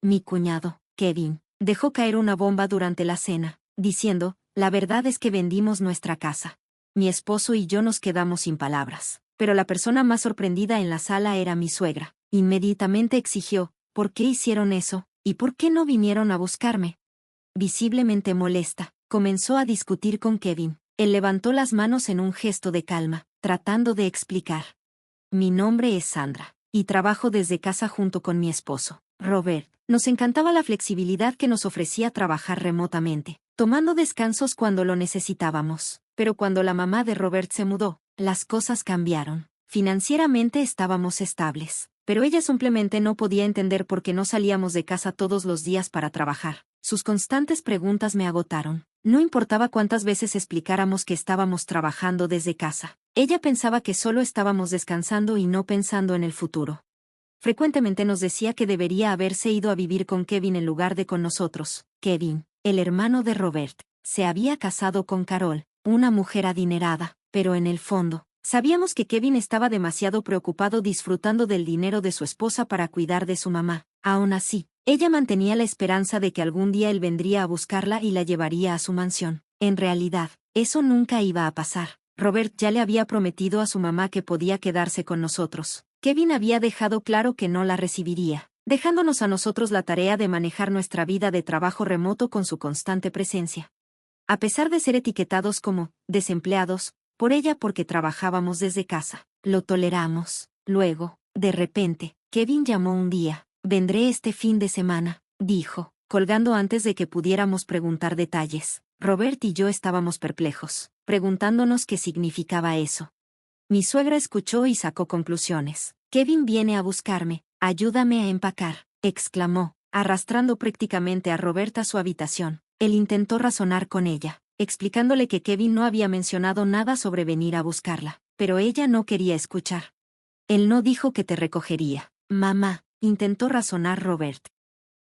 Mi cuñado, Kevin, dejó caer una bomba durante la cena, diciendo, la verdad es que vendimos nuestra casa. Mi esposo y yo nos quedamos sin palabras. Pero la persona más sorprendida en la sala era mi suegra. Inmediatamente exigió, ¿por qué hicieron eso? ¿Y por qué no vinieron a buscarme? Visiblemente molesta, comenzó a discutir con Kevin. Él levantó las manos en un gesto de calma, tratando de explicar. Mi nombre es Sandra, y trabajo desde casa junto con mi esposo, Robert. Nos encantaba la flexibilidad que nos ofrecía trabajar remotamente, tomando descansos cuando lo necesitábamos. Pero cuando la mamá de Robert se mudó, las cosas cambiaron. Financieramente estábamos estables, pero ella simplemente no podía entender por qué no salíamos de casa todos los días para trabajar. Sus constantes preguntas me agotaron. No importaba cuántas veces explicáramos que estábamos trabajando desde casa. Ella pensaba que solo estábamos descansando y no pensando en el futuro. Frecuentemente nos decía que debería haberse ido a vivir con Kevin en lugar de con nosotros. Kevin, el hermano de Robert, se había casado con Carol, una mujer adinerada, pero en el fondo, sabíamos que Kevin estaba demasiado preocupado disfrutando del dinero de su esposa para cuidar de su mamá. Aún así, ella mantenía la esperanza de que algún día él vendría a buscarla y la llevaría a su mansión. En realidad, eso nunca iba a pasar. Robert ya le había prometido a su mamá que podía quedarse con nosotros. Kevin había dejado claro que no la recibiría, dejándonos a nosotros la tarea de manejar nuestra vida de trabajo remoto con su constante presencia. A pesar de ser etiquetados como desempleados, por ella porque trabajábamos desde casa, lo toleramos. Luego, de repente, Kevin llamó un día. Vendré este fin de semana, dijo, colgando antes de que pudiéramos preguntar detalles. Robert y yo estábamos perplejos, preguntándonos qué significaba eso. Mi suegra escuchó y sacó conclusiones. Kevin viene a buscarme, ayúdame a empacar, exclamó, arrastrando prácticamente a Robert a su habitación. Él intentó razonar con ella, explicándole que Kevin no había mencionado nada sobre venir a buscarla, pero ella no quería escuchar. Él no dijo que te recogería, mamá, intentó razonar Robert.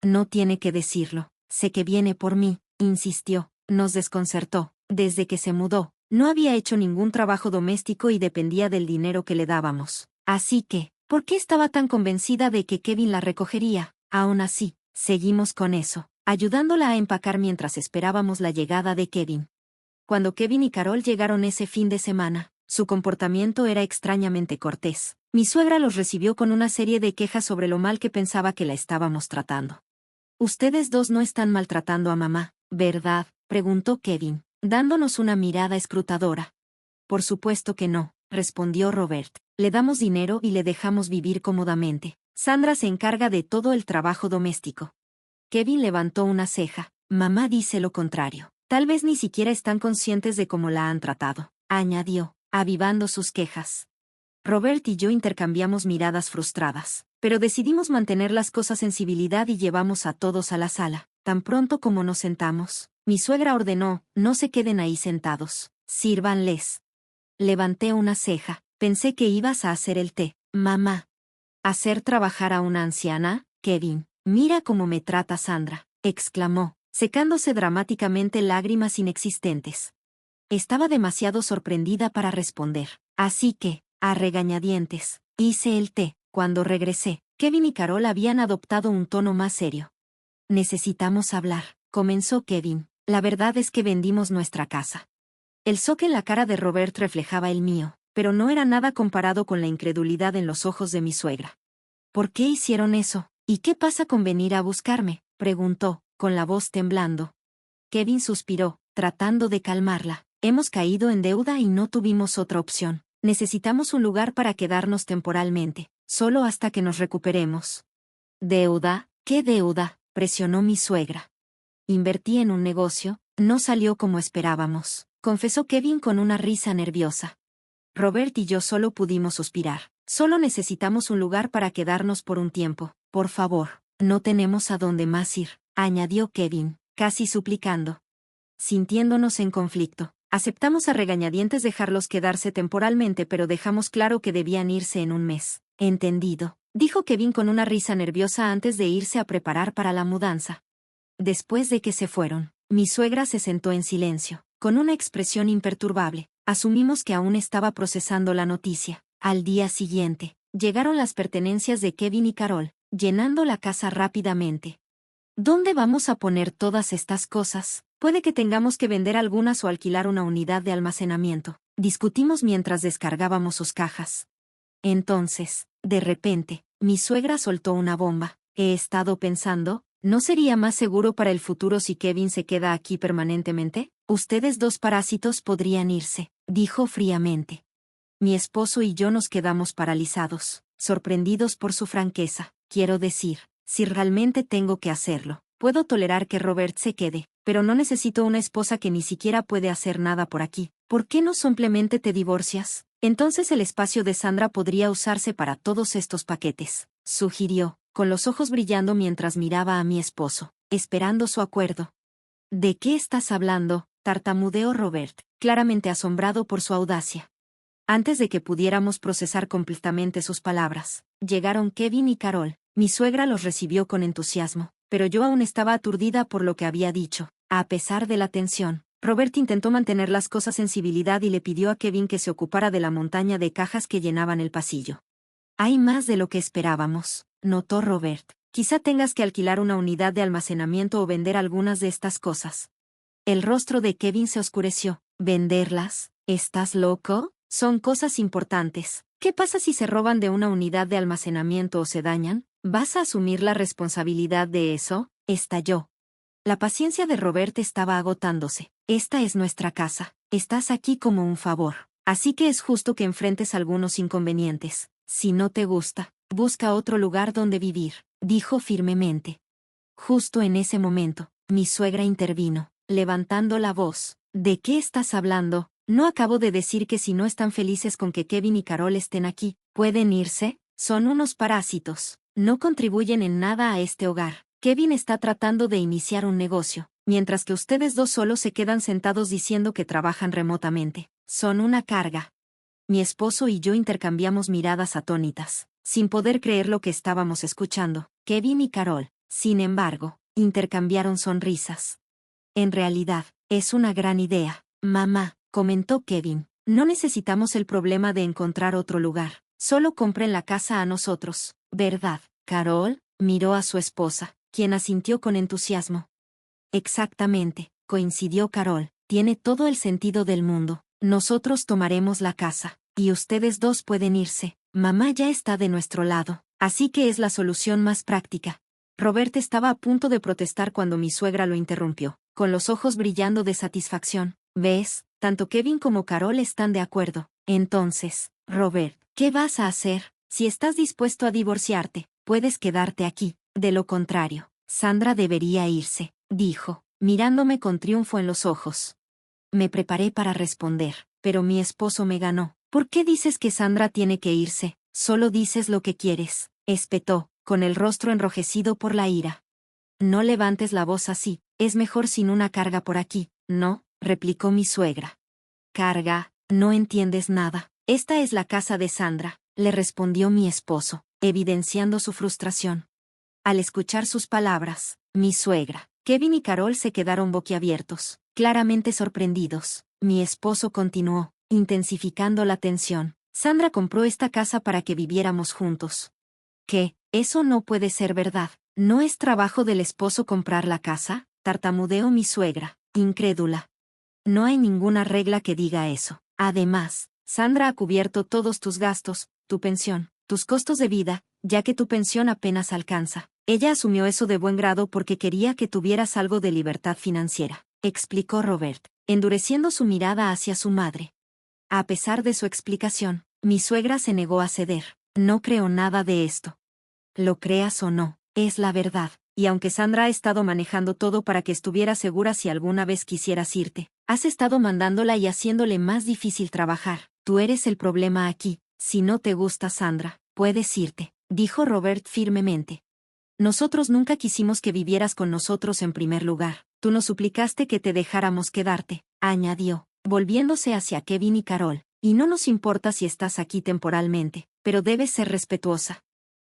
No tiene que decirlo, sé que viene por mí, insistió, nos desconcertó. Desde que se mudó, no había hecho ningún trabajo doméstico y dependía del dinero que le dábamos. Así que, ¿por qué estaba tan convencida de que Kevin la recogería? Aún así, seguimos con eso, ayudándola a empacar mientras esperábamos la llegada de Kevin. Cuando Kevin y Carol llegaron ese fin de semana, su comportamiento era extrañamente cortés. Mi suegra los recibió con una serie de quejas sobre lo mal que pensaba que la estábamos tratando. Ustedes dos no están maltratando a mamá, ¿verdad?, preguntó Kevin, dándonos una mirada escrutadora. Por supuesto que no, respondió Robert. Le damos dinero y le dejamos vivir cómodamente. Sandra se encarga de todo el trabajo doméstico. Kevin levantó una ceja. Mamá dice lo contrario. Tal vez ni siquiera están conscientes de cómo la han tratado, añadió, avivando sus quejas. Robert y yo intercambiamos miradas frustradas, pero decidimos mantener las cosas en civilidad y llevamos a todos a la sala. Tan pronto como nos sentamos, mi suegra ordenó, no se queden ahí sentados, sírvanles. Levanté una ceja, pensé que ibas a hacer el té, mamá. ¿Hacer trabajar a una anciana? Kevin, mira cómo me trata Sandra, exclamó, secándose dramáticamente lágrimas inexistentes. Estaba demasiado sorprendida para responder, así que, a regañadientes, hice el té. Cuando regresé, Kevin y Carol habían adoptado un tono más serio. Necesitamos hablar, comenzó Kevin. La verdad es que vendimos nuestra casa. El shock en la cara de Robert reflejaba el mío, pero no era nada comparado con la incredulidad en los ojos de mi suegra. ¿Por qué hicieron eso? ¿Y qué pasa con venir a buscarme?, preguntó, con la voz temblando. Kevin suspiró, tratando de calmarla. Hemos caído en deuda y no tuvimos otra opción. Necesitamos un lugar para quedarnos temporalmente, solo hasta que nos recuperemos. ¿Deuda? ¿Qué deuda?, presionó mi suegra. Invertí en un negocio, no salió como esperábamos, confesó Kevin con una risa nerviosa. Robert y yo solo pudimos suspirar. Solo necesitamos un lugar para quedarnos por un tiempo. Por favor, no tenemos a dónde más ir, añadió Kevin, casi suplicando. Sintiéndonos en conflicto, aceptamos a regañadientes dejarlos quedarse temporalmente, pero dejamos claro que debían irse en un mes. Entendido, dijo Kevin con una risa nerviosa antes de irse a preparar para la mudanza. Después de que se fueron, mi suegra se sentó en silencio, con una expresión imperturbable. Asumimos que aún estaba procesando la noticia. Al día siguiente, llegaron las pertenencias de Kevin y Carol, llenando la casa rápidamente. ¿Dónde vamos a poner todas estas cosas? Puede que tengamos que vender algunas o alquilar una unidad de almacenamiento. Discutimos mientras descargábamos sus cajas. Entonces, de repente, mi suegra soltó una bomba. He estado pensando, ¿no sería más seguro para el futuro si Kevin se queda aquí permanentemente? Ustedes dos parásitos podrían irse, dijo fríamente. Mi esposo y yo nos quedamos paralizados, sorprendidos por su franqueza. Quiero decir, si realmente tengo que hacerlo, puedo tolerar que Robert se quede, pero no necesito una esposa que ni siquiera puede hacer nada por aquí. ¿Por qué no simplemente te divorcias? Entonces el espacio de Sandra podría usarse para todos estos paquetes, sugirió, con los ojos brillando mientras miraba a mi esposo, esperando su acuerdo. ¿De qué estás hablando?, tartamudeó Robert, claramente asombrado por su audacia. Antes de que pudiéramos procesar completamente sus palabras, llegaron Kevin y Carol. Mi suegra los recibió con entusiasmo, pero yo aún estaba aturdida por lo que había dicho. A pesar de la tensión, Robert intentó mantener las cosas en civilidad y le pidió a Kevin que se ocupara de la montaña de cajas que llenaban el pasillo. Hay más de lo que esperábamos, notó Robert. Quizá tengas que alquilar una unidad de almacenamiento o vender algunas de estas cosas. El rostro de Kevin se oscureció. ¿Venderlas? ¿Estás loco? Son cosas importantes. ¿Qué pasa si se roban de una unidad de almacenamiento o se dañan? ¿Vas a asumir la responsabilidad de eso?, estalló. La paciencia de Robert estaba agotándose. Esta es nuestra casa. Estás aquí como un favor. Así que es justo que enfrentes algunos inconvenientes. Si no te gusta, busca otro lugar donde vivir, dijo firmemente. Justo en ese momento, mi suegra intervino, levantando la voz. ¿De qué estás hablando? No acabo de decir que si no están felices con que Kevin y Carol estén aquí, ¿pueden irse? Son unos parásitos. No contribuyen en nada a este hogar. Kevin está tratando de iniciar un negocio, mientras que ustedes dos solo se quedan sentados diciendo que trabajan remotamente. Son una carga. Mi esposo y yo intercambiamos miradas atónitas, sin poder creer lo que estábamos escuchando. Kevin y Carol, sin embargo, intercambiaron sonrisas. En realidad, es una gran idea, mamá, comentó Kevin. No necesitamos el problema de encontrar otro lugar. Solo compren la casa a nosotros, ¿verdad? Carol miró a su esposa, quien asintió con entusiasmo. Exactamente, coincidió Carol. Tiene todo el sentido del mundo. Nosotros tomaremos la casa, y ustedes dos pueden irse. Mamá ya está de nuestro lado, así que es la solución más práctica. Robert estaba a punto de protestar cuando mi suegra lo interrumpió, con los ojos brillando de satisfacción. ¿Ves? Tanto Kevin como Carol están de acuerdo. Entonces, Robert, ¿qué vas a hacer? Si estás dispuesto a divorciarte, puedes quedarte aquí. De lo contrario, Sandra debería irse, dijo, mirándome con triunfo en los ojos. Me preparé para responder, pero mi esposo me ganó. ¿Por qué dices que Sandra tiene que irse? Solo dices lo que quieres, espetó, con el rostro enrojecido por la ira. No levantes la voz así, es mejor sin una carga por aquí, ¿no?, replicó mi suegra. ¿Carga? No entiendes nada. Esta es la casa de Sandra, le respondió mi esposo, evidenciando su frustración. Al escuchar sus palabras, mi suegra, Kevin y Carol se quedaron boquiabiertos, claramente sorprendidos. Mi esposo continuó, intensificando la tensión. Sandra compró esta casa para que viviéramos juntos. ¿Qué? Eso no puede ser verdad. ¿No es trabajo del esposo comprar la casa?, tartamudeó mi suegra, incrédula. No hay ninguna regla que diga eso. Además, Sandra ha cubierto todos tus gastos, tu pensión, tus costos de vida, ya que tu pensión apenas alcanza. Ella asumió eso de buen grado porque quería que tuvieras algo de libertad financiera, explicó Robert, endureciendo su mirada hacia su madre. A pesar de su explicación, mi suegra se negó a ceder. No creo nada de esto. Lo creas o no, es la verdad, y aunque Sandra ha estado manejando todo para que estuvieras segura si alguna vez quisieras irte, has estado mandándola y haciéndole más difícil trabajar. Tú eres el problema aquí. Si no te gusta Sandra, puedes irte, dijo Robert firmemente. Nosotros nunca quisimos que vivieras con nosotros en primer lugar. Tú nos suplicaste que te dejáramos quedarte, añadió, volviéndose hacia Kevin y Carol. Y no nos importa si estás aquí temporalmente, pero debes ser respetuosa.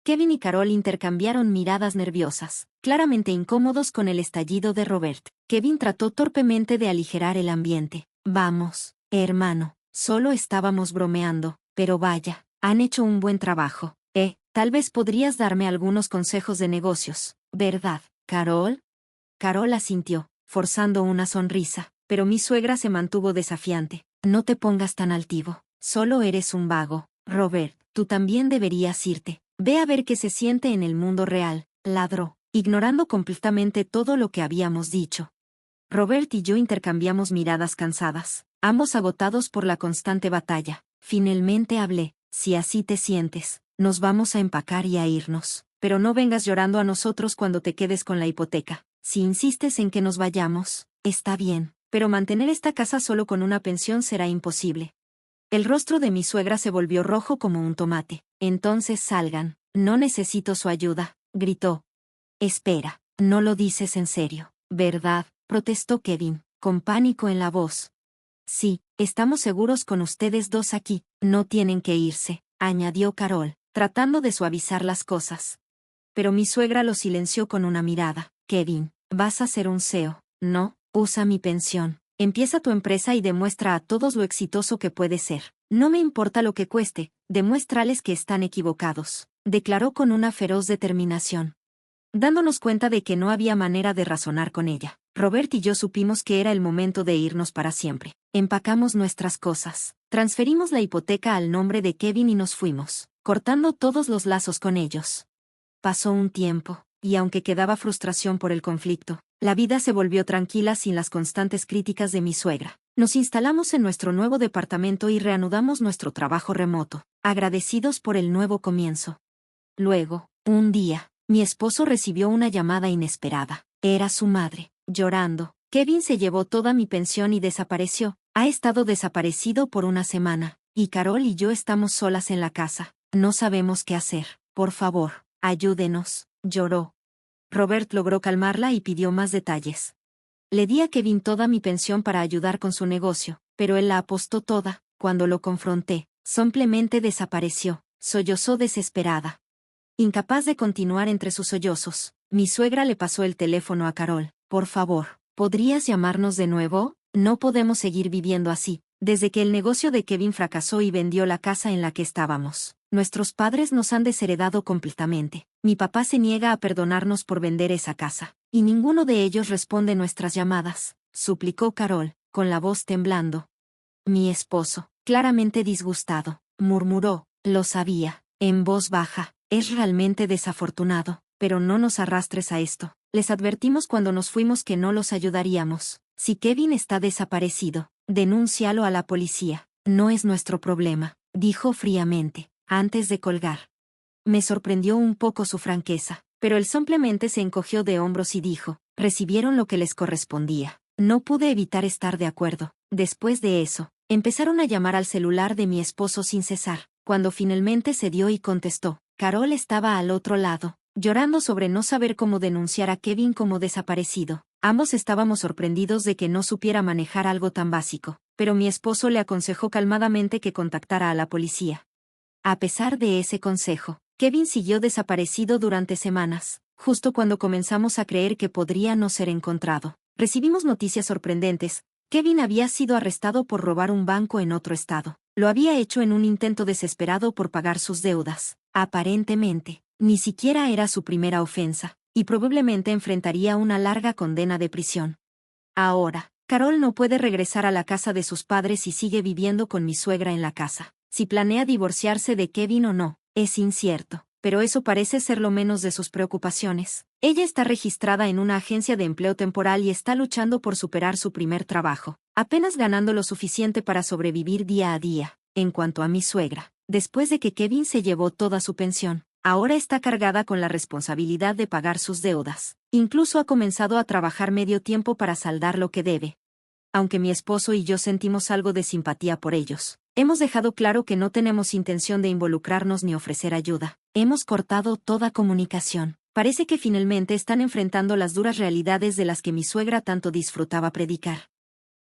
Kevin y Carol intercambiaron miradas nerviosas, claramente incómodos con el estallido de Robert. Kevin trató torpemente de aligerar el ambiente. Vamos, hermano, solo estábamos bromeando, pero vaya, han hecho un buen trabajo. Tal vez podrías darme algunos consejos de negocios, ¿verdad? ¿Carol? Carol asintió, forzando una sonrisa, pero mi suegra se mantuvo desafiante. No te pongas tan altivo. Solo eres un vago. Robert, tú también deberías irte. Ve a ver qué se siente en el mundo real, ladró, ignorando completamente todo lo que habíamos dicho. Robert y yo intercambiamos miradas cansadas, ambos agotados por la constante batalla. Finalmente hablé. Si así te sientes, nos vamos a empacar y a irnos. Pero no vengas llorando a nosotros cuando te quedes con la hipoteca. Si insistes en que nos vayamos, está bien, pero mantener esta casa solo con una pensión será imposible. El rostro de mi suegra se volvió rojo como un tomate. Entonces salgan. No necesito su ayuda, gritó. Espera, no lo dices en serio, ¿verdad? Protestó Kevin, con pánico en la voz. Sí, estamos seguros con ustedes dos aquí. No tienen que irse, añadió Carol, tratando de suavizar las cosas. Pero mi suegra lo silenció con una mirada. Kevin, vas a ser un CEO, ¿no? Usa mi pensión. Empieza tu empresa y demuestra a todos lo exitoso que puede ser. No me importa lo que cueste, demuéstrales que están equivocados, declaró con una feroz determinación. Dándonos cuenta de que no había manera de razonar con ella, Robert y yo supimos que era el momento de irnos para siempre. Empacamos nuestras cosas, transferimos la hipoteca al nombre de Kevin y nos fuimos, cortando todos los lazos con ellos. Pasó un tiempo, y aunque quedaba frustración por el conflicto, la vida se volvió tranquila sin las constantes críticas de mi suegra. Nos instalamos en nuestro nuevo departamento y reanudamos nuestro trabajo remoto, agradecidos por el nuevo comienzo. Luego, un día, mi esposo recibió una llamada inesperada. Era su madre, llorando. Kevin se llevó toda mi pensión y desapareció. Ha estado desaparecido por una semana, y Carol y yo estamos solas en la casa. No sabemos qué hacer. Por favor, ayúdenos, lloró. Robert logró calmarla y pidió más detalles. Le di a Kevin toda mi pensión para ayudar con su negocio, pero él la apostó toda. Cuando lo confronté, simplemente desapareció, sollozó desesperada. Incapaz de continuar entre sus sollozos, mi suegra le pasó el teléfono a Carol. Por favor, ¿podrías llamarnos de nuevo? No podemos seguir viviendo así. Desde que el negocio de Kevin fracasó y vendió la casa en la que estábamos, nuestros padres nos han desheredado completamente. Mi papá se niega a perdonarnos por vender esa casa, y ninguno de ellos responde nuestras llamadas, suplicó Carol, con la voz temblando. Mi esposo, claramente disgustado, murmuró, lo sabía, en voz baja, es realmente desafortunado, pero no nos arrastres a esto. Les advertimos cuando nos fuimos que no los ayudaríamos. Si Kevin está desaparecido, denúncialo a la policía. No es nuestro problema, dijo fríamente, antes de colgar. Me sorprendió un poco su franqueza, pero él simplemente se encogió de hombros y dijo, recibieron lo que les correspondía. No pude evitar estar de acuerdo. Después de eso, empezaron a llamar al celular de mi esposo sin cesar. Cuando finalmente se dio y contestó, Carol estaba al otro lado, llorando sobre no saber cómo denunciar a Kevin como desaparecido. Ambos estábamos sorprendidos de que no supiera manejar algo tan básico, pero mi esposo le aconsejó calmadamente que contactara a la policía. A pesar de ese consejo, Kevin siguió desaparecido durante semanas, justo cuando comenzamos a creer que podría no ser encontrado. Recibimos noticias sorprendentes. Kevin había sido arrestado por robar un banco en otro estado. Lo había hecho en un intento desesperado por pagar sus deudas. Aparentemente, ni siquiera era su primera ofensa, y probablemente enfrentaría una larga condena de prisión. Ahora, Carol no puede regresar a la casa de sus padres y sigue viviendo con mi suegra en la casa. Si planea divorciarse de Kevin o no, es incierto, pero eso parece ser lo menos de sus preocupaciones. Ella está registrada en una agencia de empleo temporal y está luchando por superar su primer trabajo, apenas ganando lo suficiente para sobrevivir día a día. En cuanto a mi suegra, después de que Kevin se llevó toda su pensión, ahora está cargada con la responsabilidad de pagar sus deudas. Incluso ha comenzado a trabajar medio tiempo para saldar lo que debe. Aunque mi esposo y yo sentimos algo de simpatía por ellos, hemos dejado claro que no tenemos intención de involucrarnos ni ofrecer ayuda. Hemos cortado toda comunicación. Parece que finalmente están enfrentando las duras realidades de las que mi suegra tanto disfrutaba predicar.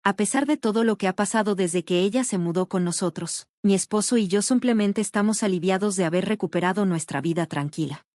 A pesar de todo lo que ha pasado desde que ella se mudó con nosotros, mi esposo y yo simplemente estamos aliviados de haber recuperado nuestra vida tranquila.